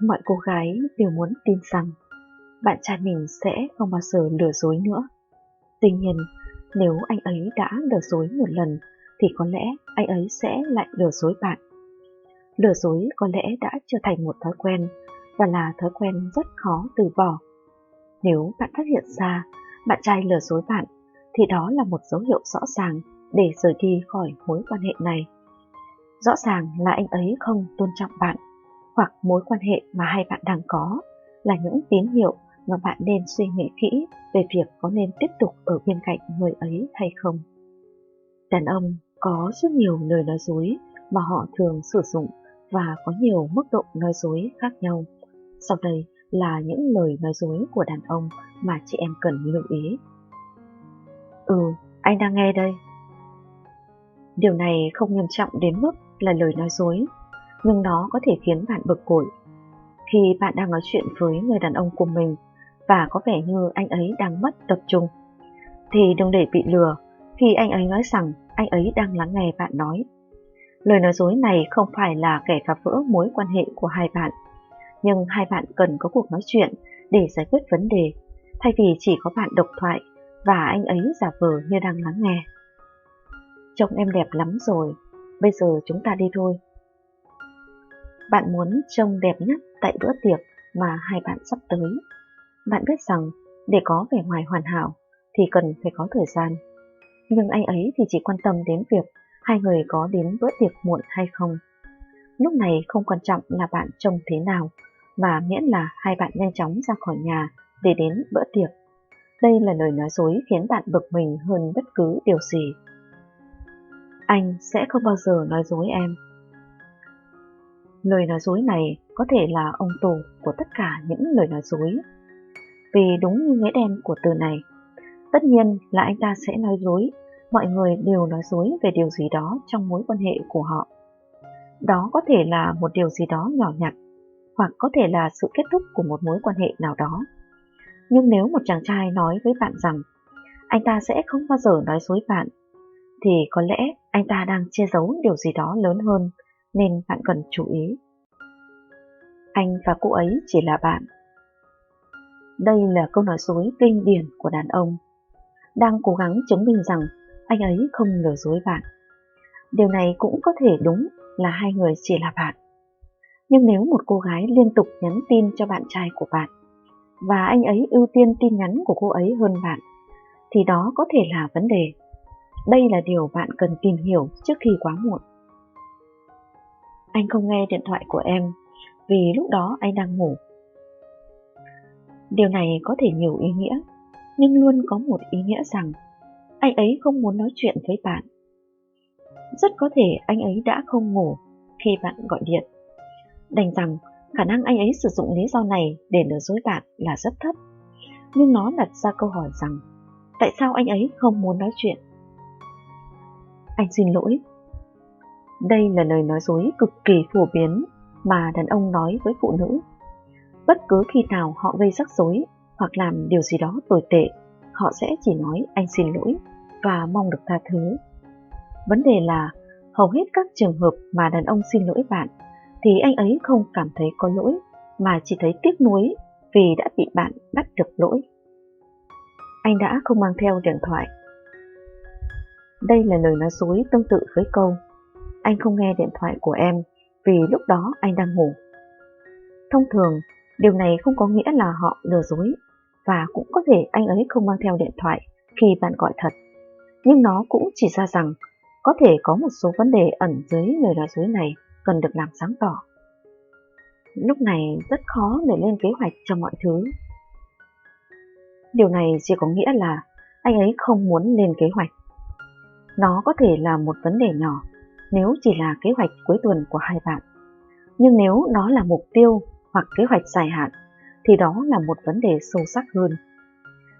Mọi cô gái đều muốn tin rằng bạn trai mình sẽ không bao giờ lừa dối nữa. Tuy nhiên, nếu anh ấy đã lừa dối một lần thì có lẽ anh ấy sẽ lại lừa dối bạn. Lừa dối có lẽ đã trở thành một thói quen và là thói quen rất khó từ bỏ. Nếu bạn phát hiện ra bạn trai lừa dối bạn thì đó là một dấu hiệu rõ ràng để rời đi khỏi mối quan hệ này. Rõ ràng là anh ấy không tôn trọng bạn, hoặc mối quan hệ mà hai bạn đang có là những tín hiệu mà bạn nên suy nghĩ kỹ về việc có nên tiếp tục ở bên cạnh người ấy hay không. Đàn ông có rất nhiều lời nói dối mà họ thường sử dụng và có nhiều mức độ nói dối khác nhau. Sau đây là những lời nói dối của đàn ông mà chị em cần lưu ý. Anh đang nghe đây. Điều này không nghiêm trọng đến mức là lời nói dối, nhưng nó có thể khiến bạn bực bội. Khi bạn đang nói chuyện với người đàn ông của mình và có vẻ như anh ấy đang mất tập trung, thì đừng để bị lừa khi anh ấy nói rằng anh ấy đang lắng nghe bạn nói. Lời nói dối này không phải là kẻ phá vỡ mối quan hệ của hai bạn, nhưng hai bạn cần có cuộc nói chuyện để giải quyết vấn đề, thay vì chỉ có bạn độc thoại và anh ấy giả vờ như đang lắng nghe. Trông em đẹp lắm rồi, bây giờ chúng ta đi thôi. Bạn muốn trông đẹp nhất tại bữa tiệc mà hai bạn sắp tới. Bạn biết rằng để có vẻ ngoài hoàn hảo thì cần phải có thời gian. Nhưng anh ấy thì chỉ quan tâm đến việc hai người có đến bữa tiệc muộn hay không. Lúc này không quan trọng là bạn trông thế nào, mà miễn là hai bạn nhanh chóng ra khỏi nhà để đến bữa tiệc. Đây là lời nói dối khiến bạn bực mình hơn bất cứ điều gì. Anh sẽ không bao giờ nói dối em. Lời nói dối này có thể là ông tổ của tất cả những lời nói dối. Vì đúng như nghĩa đen của từ này, tất nhiên là anh ta sẽ nói dối. Mọi người đều nói dối về điều gì đó trong mối quan hệ của họ. Đó có thể là một điều gì đó nhỏ nhặt, hoặc có thể là sự kết thúc của một mối quan hệ nào đó. Nhưng nếu một chàng trai nói với bạn rằng anh ta sẽ không bao giờ nói dối bạn, thì có lẽ anh ta đang che giấu điều gì đó lớn hơn, nên bạn cần chú ý. Anh và cô ấy chỉ là bạn. Đây là câu nói dối kinh điển của đàn ông, đang cố gắng chứng minh rằng anh ấy không lừa dối bạn. Điều này cũng có thể đúng là hai người chỉ là bạn. Nhưng nếu một cô gái liên tục nhắn tin cho bạn trai của bạn, và anh ấy ưu tiên tin nhắn của cô ấy hơn bạn, thì đó có thể là vấn đề. Đây là điều bạn cần tìm hiểu trước khi quá muộn. Anh không nghe điện thoại của em vì lúc đó anh đang ngủ. Điều này có thể nhiều ý nghĩa, nhưng luôn có một ý nghĩa rằng anh ấy không muốn nói chuyện với bạn. Rất có thể anh ấy đã không ngủ khi bạn gọi điện. Đành rằng khả năng anh ấy sử dụng lý do này để lừa dối bạn là rất thấp. Nhưng nó đặt ra câu hỏi rằng tại sao anh ấy không muốn nói chuyện? Anh xin lỗi. Đây là lời nói dối cực kỳ phổ biến mà đàn ông nói với phụ nữ. Bất cứ khi nào họ gây rắc rối hoặc làm điều gì đó tồi tệ, họ sẽ chỉ nói anh xin lỗi và mong được tha thứ. Vấn đề là hầu hết các trường hợp mà đàn ông xin lỗi bạn thì anh ấy không cảm thấy có lỗi, mà chỉ thấy tiếc nuối vì đã bị bạn bắt được lỗi. Anh đã không mang theo điện thoại. Đây là lời nói dối tương tự với câu anh không nghe điện thoại của em vì lúc đó anh đang ngủ. Thông thường, điều này không có nghĩa là họ lừa dối, và cũng có thể anh ấy không mang theo điện thoại khi bạn gọi thật. Nhưng nó cũng chỉ ra rằng có thể có một số vấn đề ẩn dưới lời nói dối này cần được làm sáng tỏ. Lúc này rất khó để lên kế hoạch cho mọi thứ. Điều này chỉ có nghĩa là anh ấy không muốn lên kế hoạch. Nó có thể là một vấn đề nhỏ nếu chỉ là kế hoạch cuối tuần của hai bạn. Nhưng nếu nó là mục tiêu hoặc kế hoạch dài hạn thì đó là một vấn đề sâu sắc hơn.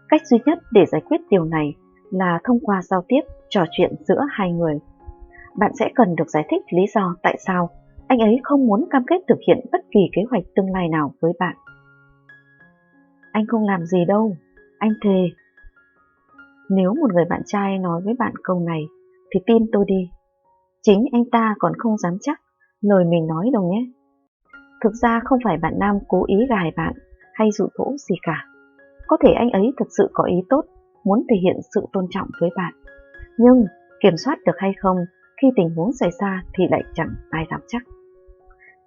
Cách duy nhất để giải quyết điều này là thông qua giao tiếp, trò chuyện giữa hai người. Bạn sẽ cần được giải thích lý do tại sao anh ấy không muốn cam kết thực hiện bất kỳ kế hoạch tương lai nào với bạn. Anh không làm gì đâu, anh thề. Nếu một người bạn trai nói với bạn câu này thì tin tôi đi, chính anh ta còn không dám chắc lời mình nói đâu nhé. Thực ra không phải bạn nam cố ý gài bạn hay dụ dỗ gì cả. Có thể anh ấy thực sự có ý tốt, muốn thể hiện sự tôn trọng với bạn. Nhưng kiểm soát được hay không khi tình huống xảy ra thì lại chẳng ai dám chắc.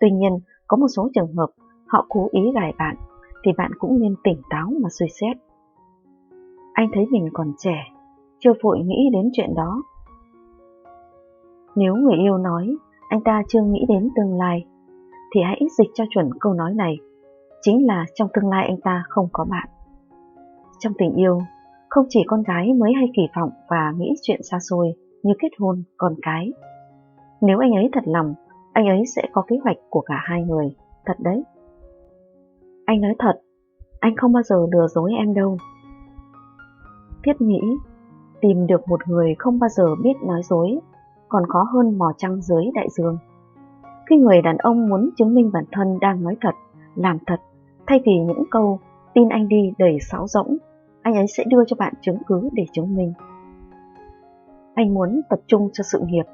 Tuy nhiên, có một số trường hợp họ cố ý gài bạn thì bạn cũng nên tỉnh táo mà suy xét. Anh thấy mình còn trẻ, chưa vội nghĩ đến chuyện đó. Nếu người yêu nói anh ta chưa nghĩ đến tương lai, thì hãy dịch cho chuẩn câu nói này, chính là trong tương lai anh ta không có bạn. Trong tình yêu, không chỉ con gái mới hay kỳ vọng và nghĩ chuyện xa xôi như kết hôn, con cái. Nếu anh ấy thật lòng, anh ấy sẽ có kế hoạch của cả hai người, thật đấy. Anh nói thật, anh không bao giờ lừa dối em đâu. Thiết nghĩ, tìm được một người không bao giờ biết nói dối, còn khó hơn mò trăng dưới đại dương. Khi người đàn ông muốn chứng minh bản thân đang nói thật, làm thật, thay vì những câu tin anh đi đầy sáo rỗng, anh ấy sẽ đưa cho bạn chứng cứ để chứng minh. Anh muốn tập trung cho sự nghiệp.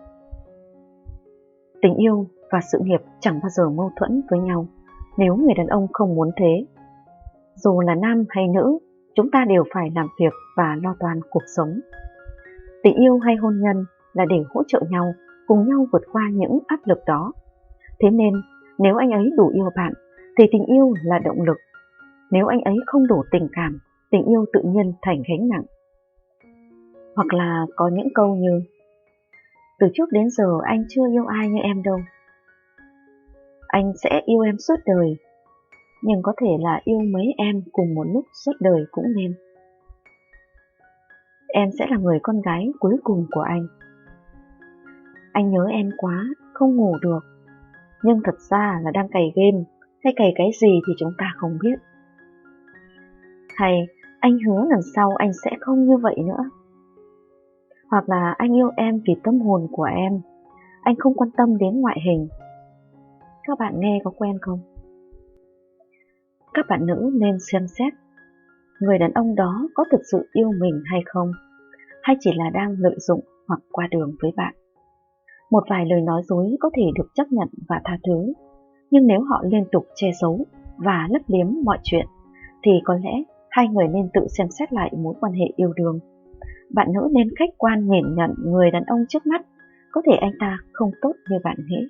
Tình yêu và sự nghiệp chẳng bao giờ mâu thuẫn với nhau nếu người đàn ông không muốn thế. Dù là nam hay nữ, chúng ta đều phải làm việc và lo toan cuộc sống. Tình yêu hay hôn nhân là để hỗ trợ nhau, cùng nhau vượt qua những áp lực đó. Thế nên, nếu anh ấy đủ yêu bạn, thì tình yêu là động lực. Nếu anh ấy không đủ tình cảm, tình yêu tự nhiên thành gánh nặng. Hoặc là có những câu như: từ trước đến giờ anh chưa yêu ai như em đâu. Anh sẽ yêu em suốt đời, nhưng có thể là yêu mấy em cùng một lúc suốt đời cũng nên. Em sẽ là người con gái cuối cùng của anh. Anh nhớ em quá, không ngủ được, nhưng thật ra là đang cày game, hay cày cái gì thì chúng ta không biết. Hay anh hứa lần sau anh sẽ không như vậy nữa. Hoặc là anh yêu em vì tâm hồn của em, anh không quan tâm đến ngoại hình. Các bạn nghe có quen không? Các bạn nữ nên xem xét người đàn ông đó có thực sự yêu mình hay không, hay chỉ là đang lợi dụng hoặc qua đường với bạn. Một vài lời nói dối có thể được chấp nhận và tha thứ, nhưng nếu họ liên tục che giấu và lấp liếm mọi chuyện, thì có lẽ hai người nên tự xem xét lại mối quan hệ yêu đương. Bạn nữ nên khách quan nhìn nhận người đàn ông trước mắt, có thể anh ta không tốt như bạn nghĩ.